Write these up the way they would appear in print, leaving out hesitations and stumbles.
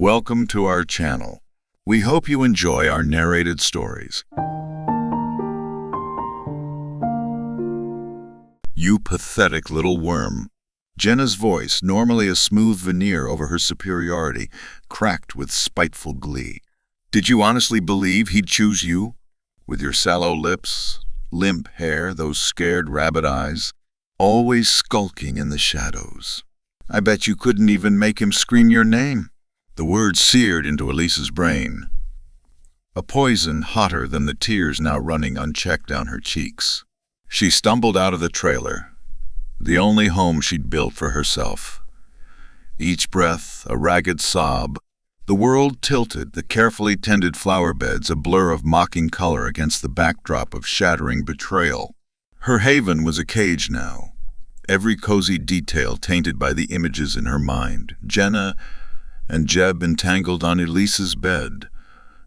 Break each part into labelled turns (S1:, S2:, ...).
S1: Welcome to our channel. We hope you enjoy our narrated stories. You pathetic little worm. Jenna's voice, normally a smooth veneer over her superiority, cracked with spiteful glee. Did you honestly believe he'd choose you? With your sallow lips, limp hair, those scared rabbit eyes, always skulking in the shadows. I bet you couldn't even make him scream your name. The words seared into Elise's brain, a poison hotter than the tears now running unchecked down her cheeks. She stumbled out of the trailer, the only home she'd built for herself. Each breath a ragged sob. The world tilted, the carefully tended flower beds a blur of mocking color against the backdrop of shattering betrayal. Her haven was a cage now, every cozy detail tainted by the images in her mind. Jenna and Jeb entangled on Elise's bed,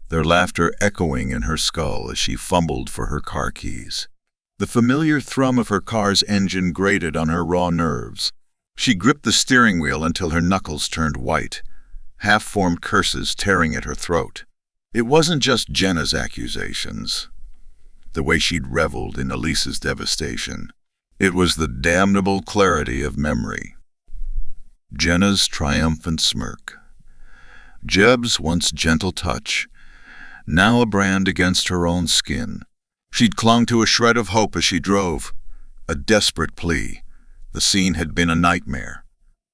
S1: their laughter echoing in her skull as she fumbled for her car keys. The familiar thrum of her car's engine grated on her raw nerves. She gripped the steering wheel until her knuckles turned white, half-formed curses tearing at her throat. It wasn't just Jenna's accusations, the way she'd reveled in Elise's devastation. It was the damnable clarity of memory. Jenna's triumphant smirk. Jeb's once gentle touch, now a brand against her own skin. She'd clung to a shred of hope as she drove, a desperate plea. The scene had been a nightmare,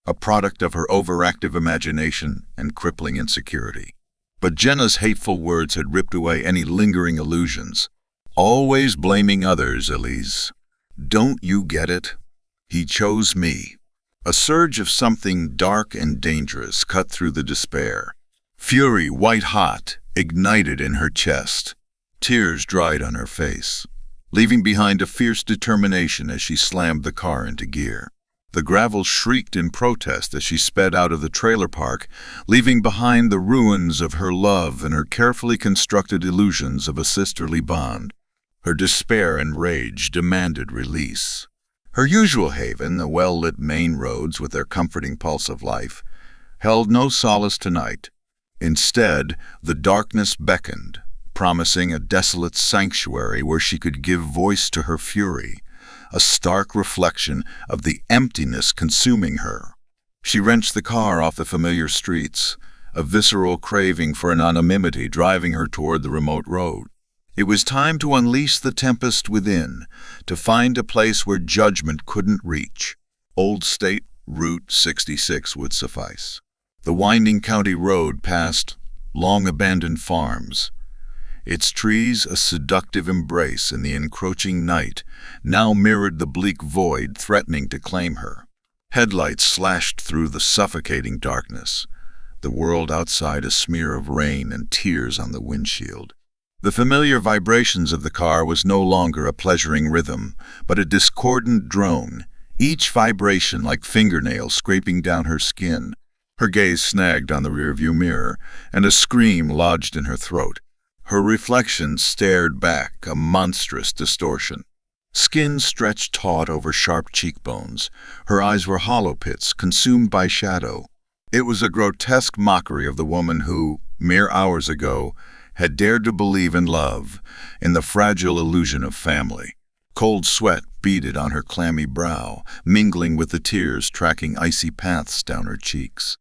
S1: a product of her overactive imagination and crippling insecurity. But Jenna's hateful words had ripped away any lingering illusions. Always blaming others, Elise. Don't you get it? He chose me. A surge of something dark and dangerous cut through the despair. Fury, white-hot, ignited in her chest. Tears dried on her face, leaving behind a fierce determination as she slammed the car into gear. The gravel shrieked in protest as she sped out of the trailer park, leaving behind the ruins of her love and her carefully constructed illusions of a sisterly bond. Her despair and rage demanded release. Her usual haven, the well-lit main roads with their comforting pulse of life, held no solace tonight. Instead, the darkness beckoned, promising a desolate sanctuary where she could give voice to her fury, a stark reflection of the emptiness consuming her. She wrenched the car off the familiar streets, a visceral craving for anonymity driving her toward the remote road. It was time to unleash the tempest within, to find a place where judgment couldn't reach. Old State Route 66 would suffice. The winding county road passed long-abandoned farms, its trees a seductive embrace in the encroaching night, now mirrored the bleak void threatening to claim her. Headlights slashed through the suffocating darkness, the world outside a smear of rain and tears on the windshield. The familiar vibrations of the car was no longer a pleasuring rhythm, but a discordant drone, each vibration like fingernails scraping down her skin. Her gaze snagged on the rearview mirror, and a scream lodged in her throat. Her reflection stared back, a monstrous distortion. Skin stretched taut over sharp cheekbones. Her eyes were hollow pits, consumed by shadow. It was a grotesque mockery of the woman who, mere hours ago, had dared to believe in love, in the fragile illusion of family. Cold sweat beaded on her clammy brow, mingling with the tears tracking icy paths down her cheeks.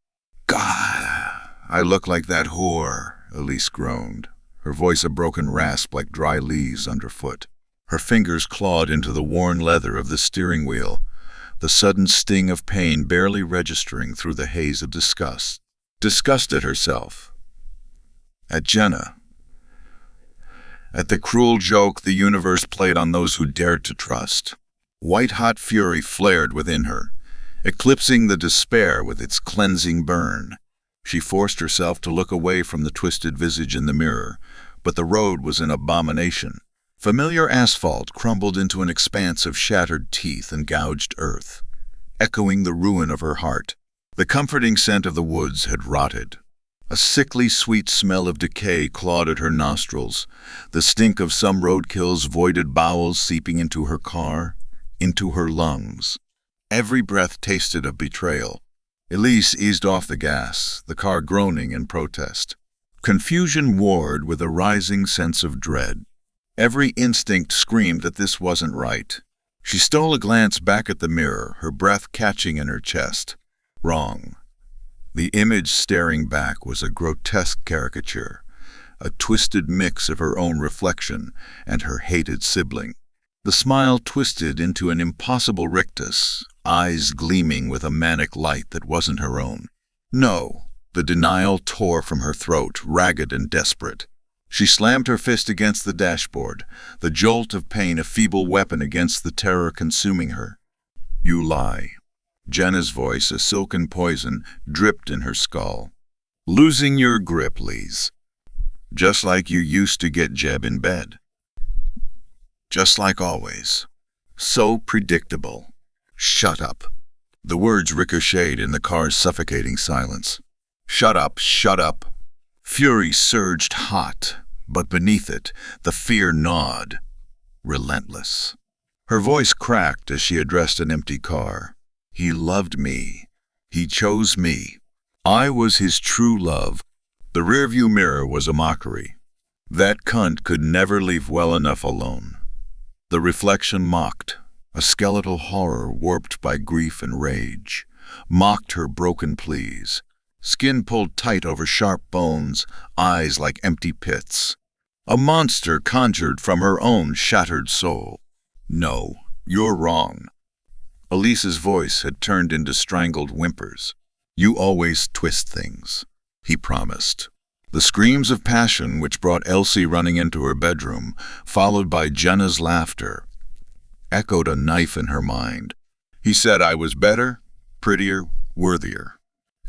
S1: God, I look like that whore, Elise groaned, her voice a broken rasp like dry leaves underfoot. Her fingers clawed into the worn leather of the steering wheel, the sudden sting of pain barely registering through the haze of disgust. Disgust at herself, at Jenna, at the cruel joke the universe played on those who dared to trust. White-hot fury flared within her, eclipsing the despair with its cleansing burn. She forced herself to look away from the twisted visage in the mirror, but the road was an abomination. Familiar asphalt crumbled into an expanse of shattered teeth and gouged earth, echoing the ruin of her heart. The comforting scent of the woods had rotted. A sickly sweet smell of decay clawed at her nostrils, the stink of some roadkill's voided bowels seeping into her car, into her lungs. Every breath tasted of betrayal. Elise eased off the gas, the car groaning in protest. Confusion warred with a rising sense of dread. Every instinct screamed that this wasn't right. She stole a glance back at the mirror, her breath catching in her chest. Wrong. The image staring back was a grotesque caricature, a twisted mix of her own reflection and her hated sibling. The smile twisted into an impossible rictus, eyes gleaming with a manic light that wasn't her own. No, the denial tore from her throat, ragged and desperate. She slammed her fist against the dashboard, the jolt of pain a feeble weapon against the terror consuming her. You lie. Jenna's voice, a silken poison, dripped in her skull. Losing your grip, Lise. Just like you used to get Jeb in bed. Just like always. So predictable. Shut up. The words ricocheted in the car's suffocating silence. Shut up, shut up. Fury surged hot, but beneath it, the fear gnawed. Relentless. Her voice cracked as she addressed an empty car. He loved me. He chose me. I was his true love. The rearview mirror was a mockery. That cunt could never leave well enough alone. The reflection mocked, a skeletal horror warped by grief and rage, mocked her broken pleas. Skin pulled tight over sharp bones, eyes like empty pits. A monster conjured from her own shattered soul. No, you're wrong. Elise's voice had turned into strangled whimpers. You always twist things, he promised. The screams of passion which brought Elsie running into her bedroom, followed by Jenna's laughter, echoed a knife in her mind. He said I was better, prettier, worthier.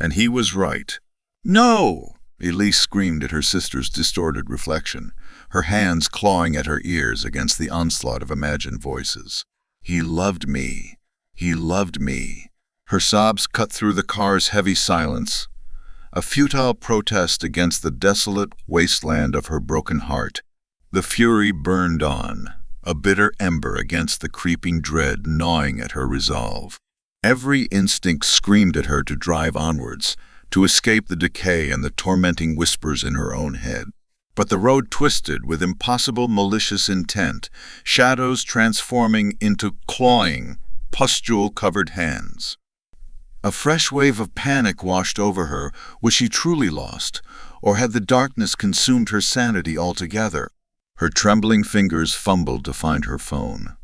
S1: And he was right. No! Elise screamed at her sister's distorted reflection, her hands clawing at her ears against the onslaught of imagined voices. He loved me. He loved me. Her sobs cut through the car's heavy silence, a futile protest against the desolate wasteland of her broken heart. The fury burned on, a bitter ember against the creeping dread gnawing at her resolve. Every instinct screamed at her to drive onwards, to escape the decay and the tormenting whispers in her own head. But the road twisted with impossible malicious intent, shadows transforming into clawing, pustule-covered hands. A fresh wave of panic washed over her. Was she truly lost, or had the darkness consumed her sanity altogether? Her trembling fingers fumbled to find her phone,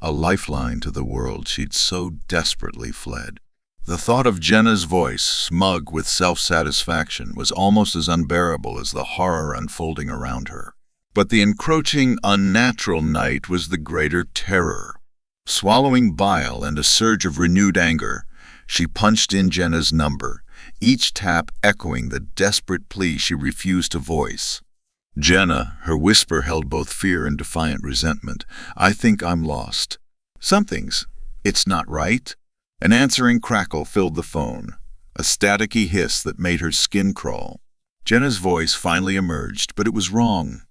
S1: a lifeline to the world she'd so desperately fled. The thought of Jenna's voice, smug with self-satisfaction, was almost as unbearable as the horror unfolding around her. But the encroaching, unnatural night was the greater terror. Swallowing bile and a surge of renewed anger, she punched in Jenna's number, each tap echoing the desperate plea she refused to voice. Jenna, her whisper held both fear and defiant resentment. I think I'm lost. Something's. It's not right. An answering crackle filled the phone, a staticky hiss that made her skin crawl. Jenna's voice finally emerged, but it was wrong.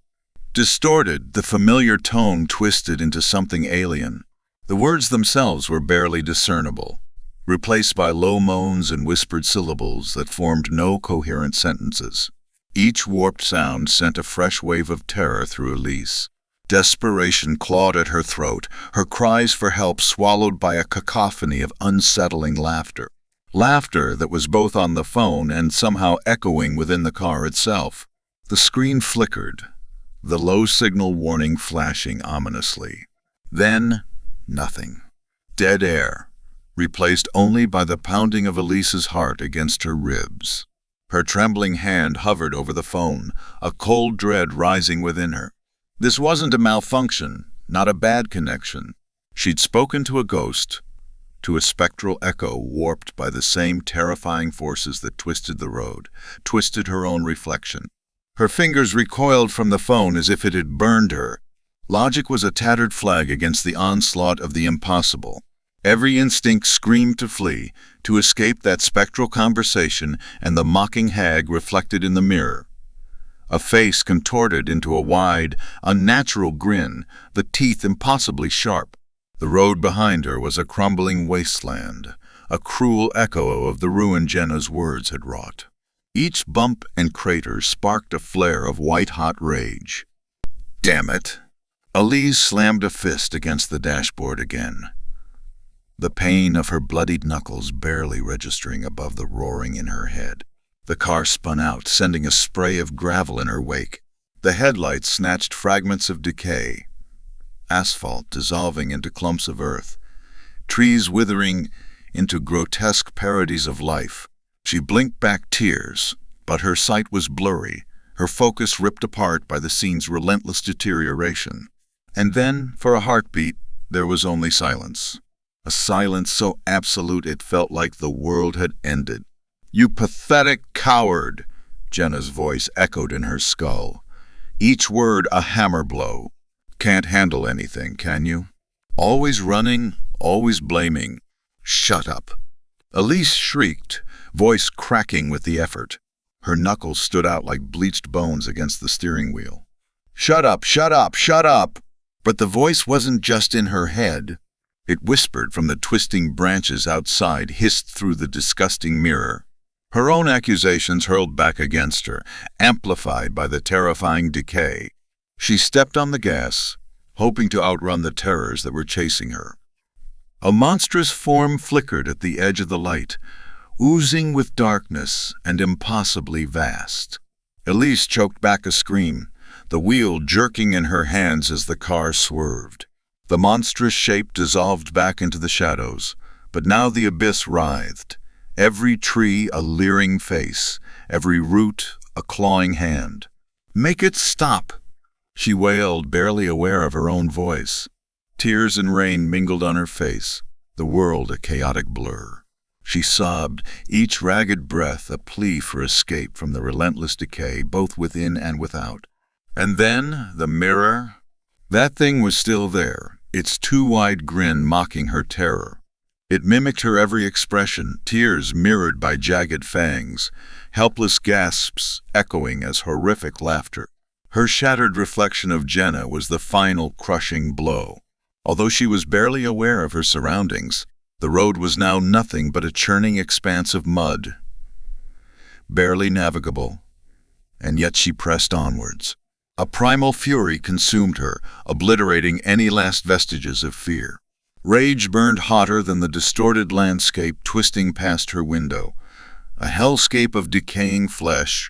S1: Distorted, the familiar tone twisted into something alien. The words themselves were barely discernible, replaced by low moans and whispered syllables that formed no coherent sentences. Each warped sound sent a fresh wave of terror through Elise. Desperation clawed at her throat, her cries for help swallowed by a cacophony of unsettling laughter. Laughter that was both on the phone and somehow echoing within the car itself. The screen flickered, the low signal warning flashing ominously. Then, nothing. Dead air, replaced only by the pounding of Elise's heart against her ribs. Her trembling hand hovered over the phone, a cold dread rising within her. This wasn't a malfunction, not a bad connection. She'd spoken to a ghost, to a spectral echo warped by the same terrifying forces that twisted the road, twisted her own reflection. Her fingers recoiled from the phone as if it had burned her. Logic was a tattered flag against the onslaught of the impossible. Every instinct screamed to flee, to escape that spectral conversation and the mocking hag reflected in the mirror. A face contorted into a wide, unnatural grin, the teeth impossibly sharp. The road behind her was a crumbling wasteland, a cruel echo of the ruin Jenna's words had wrought. Each bump and crater sparked a flare of white-hot rage. Damn it! Elise slammed a fist against the dashboard again, the pain of her bloodied knuckles barely registering above the roaring in her head. The car spun out, sending a spray of gravel in her wake. The headlights snatched fragments of decay, asphalt dissolving into clumps of earth, trees withering into grotesque parodies of life. She blinked back tears, but her sight was blurry, her focus ripped apart by the scene's relentless deterioration. And then, for a heartbeat, there was only silence. A silence so absolute it felt like the world had ended. "You pathetic coward!" Jenna's voice echoed in her skull, each word a hammer blow. "Can't handle anything, can you? Always running, always blaming. Shut up!" Elise shrieked, voice cracking with the effort. Her knuckles stood out like bleached bones against the steering wheel. "Shut up, shut up, shut up!" But the voice wasn't just in her head. It whispered from the twisting branches outside, hissed through the disgusting mirror. Her own accusations hurled back against her, amplified by the terrifying decay. She stepped on the gas, hoping to outrun the terrors that were chasing her. A monstrous form flickered at the edge of the light, oozing with darkness and impossibly vast. Elise choked back a scream, the wheel jerking in her hands as the car swerved. The monstrous shape dissolved back into the shadows, but now the abyss writhed, every tree a leering face, every root a clawing hand. "Make it stop!" she wailed, barely aware of her own voice. Tears and rain mingled on her face, the world a chaotic blur. She sobbed, each ragged breath a plea for escape from the relentless decay, both within and without. And then, the mirror. That thing was still there, its too-wide grin mocking her terror. It mimicked her every expression, tears mirrored by jagged fangs, helpless gasps echoing as horrific laughter. Her shattered reflection of Jenna was the final crushing blow. Although she was barely aware of her surroundings, the road was now nothing but a churning expanse of mud, barely navigable, and yet she pressed onwards. A primal fury consumed her, obliterating any last vestiges of fear. Rage burned hotter than the distorted landscape twisting past her window, a hellscape of decaying flesh,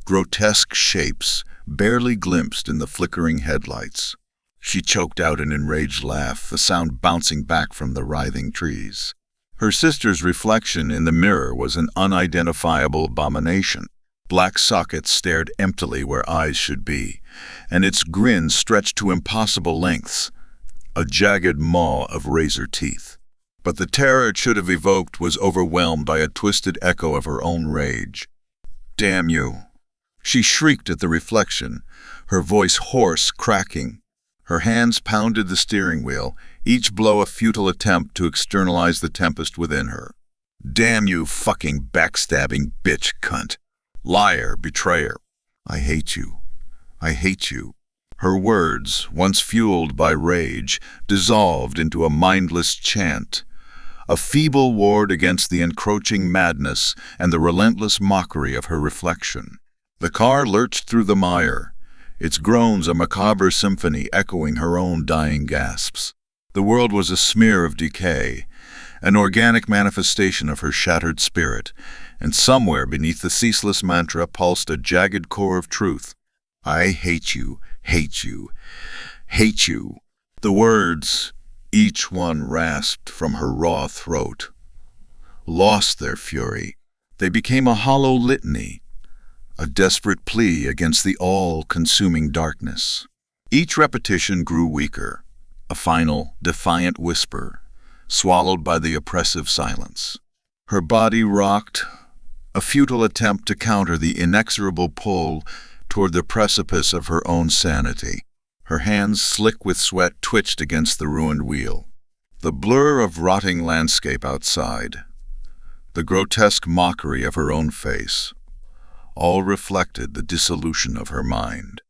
S1: grotesque shapes barely glimpsed in the flickering headlights. She choked out an enraged laugh, the sound bouncing back from the writhing trees. Her sister's reflection in the mirror was an unidentifiable abomination. Black sockets stared emptily where eyes should be, and its grin stretched to impossible lengths, a jagged maw of razor teeth. But the terror it should have evoked was overwhelmed by a twisted echo of her own rage. "Damn you!" She shrieked at the reflection, her voice hoarse, cracking. Her hands pounded the steering wheel, each blow a futile attempt to externalize the tempest within her. "Damn you, fucking backstabbing bitch cunt! Liar, betrayer! I hate you. I hate you." Her words, once fueled by rage, dissolved into a mindless chant, a feeble ward against the encroaching madness and the relentless mockery of her reflection. The car lurched through the mire, its groans a macabre symphony echoing her own dying gasps. The world was a smear of decay, an organic manifestation of her shattered spirit, and somewhere beneath the ceaseless mantra pulsed a jagged core of truth. "I hate you, hate you, hate you." The words, each one rasped from her raw throat, lost their fury. They became a hollow litany, a desperate plea against the all-consuming darkness. Each repetition grew weaker, a final, defiant whisper, swallowed by the oppressive silence. Her body rocked, a futile attempt to counter the inexorable pull toward the precipice of her own sanity. Her hands, slick with sweat, twitched against the ruined wheel. The blur of rotting landscape outside, the grotesque mockery of her own face, all reflected the dissolution of her mind.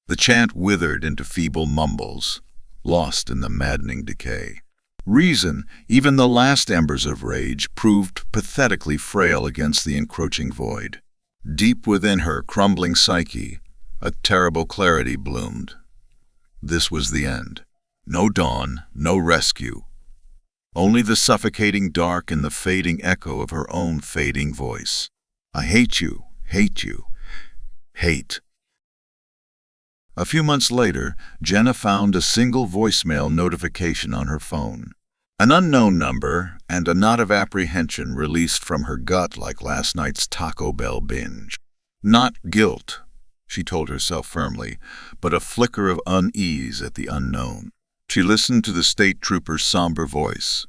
S1: The chant withered into feeble mumbles, lost in the maddening decay. Reason, even the last embers of rage, proved pathetically frail against the encroaching void. Deep within her crumbling psyche, a terrible clarity bloomed. This was the end. No dawn, no rescue. Only the suffocating dark and the fading echo of her own fading voice. I hate you, hate you, hate. A few months later, Jenna found a single voicemail notification on her phone. An unknown number and a knot of apprehension released from her gut like last night's Taco Bell binge. Not guilt, she told herself firmly, but a flicker of unease at the unknown. She listened to the state trooper's somber voice.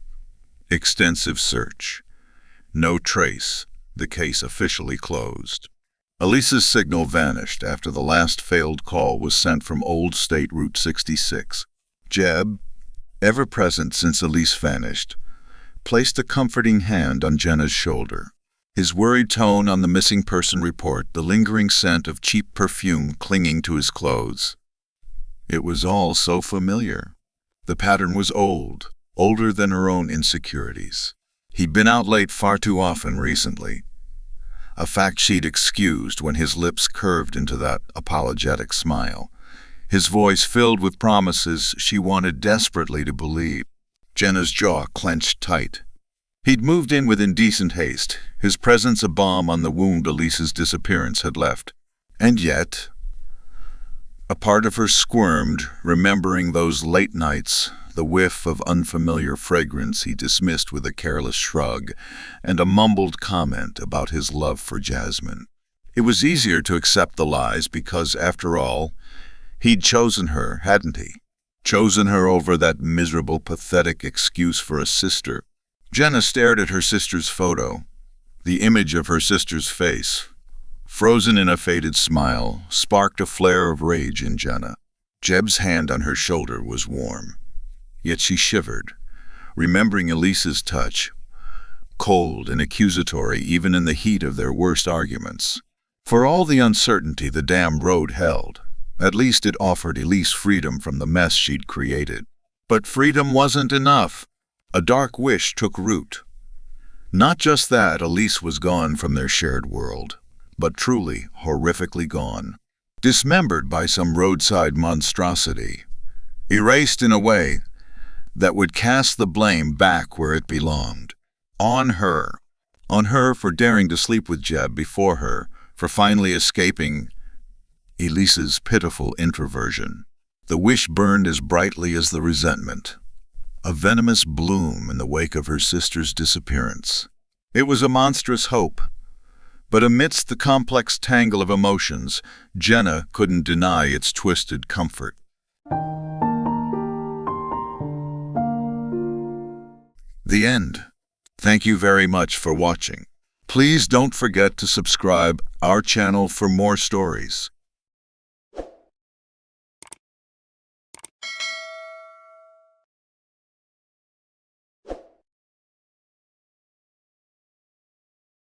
S1: Extensive search. No trace. The case officially closed. Elise's signal vanished after the last failed call was sent from Old State Route 66. Jeb, ever present since Elise vanished, placed a comforting hand on Jenna's shoulder. His worried tone on the missing person report, the lingering scent of cheap perfume clinging to his clothes. It was all so familiar. The pattern was old, older than her own insecurities. He'd been out late far too often recently, a fact she'd excused when his lips curved into that apologetic smile, his voice filled with promises she wanted desperately to believe. Jenna's jaw clenched tight. He'd moved in with indecent haste, his presence a balm on the wound Elise's disappearance had left. And yet, a part of her squirmed, remembering those late nights, the whiff of unfamiliar fragrance he dismissed with a careless shrug, and a mumbled comment about his love for Jasmine. It was easier to accept the lies because, after all, he'd chosen her, hadn't he? Chosen her over that miserable, pathetic excuse for a sister. Jenna stared at her sister's photo. The image of her sister's face, frozen in a faded smile, sparked a flare of rage in Jenna. Jeb's hand on her shoulder was warm. Yet she shivered, remembering Elise's touch, cold and accusatory even in the heat of their worst arguments. For all the uncertainty the damn road held, at least it offered Elise freedom from the mess she'd created. But freedom wasn't enough. A dark wish took root. Not just that Elise was gone from their shared world, but truly, horrifically gone. Dismembered by some roadside monstrosity. Erased in a way that would cast the blame back where it belonged. On her. On her for daring to sleep with Jeb before her, for finally escaping Elise's pitiful introversion. The wish burned as brightly as the resentment. A venomous bloom in the wake of her sister's disappearance. It was a monstrous hope, but amidst the complex tangle of emotions, Jenna couldn't deny its twisted comfort. The end. Thank you very much for watching. Please don't forget to subscribe our channel for more stories.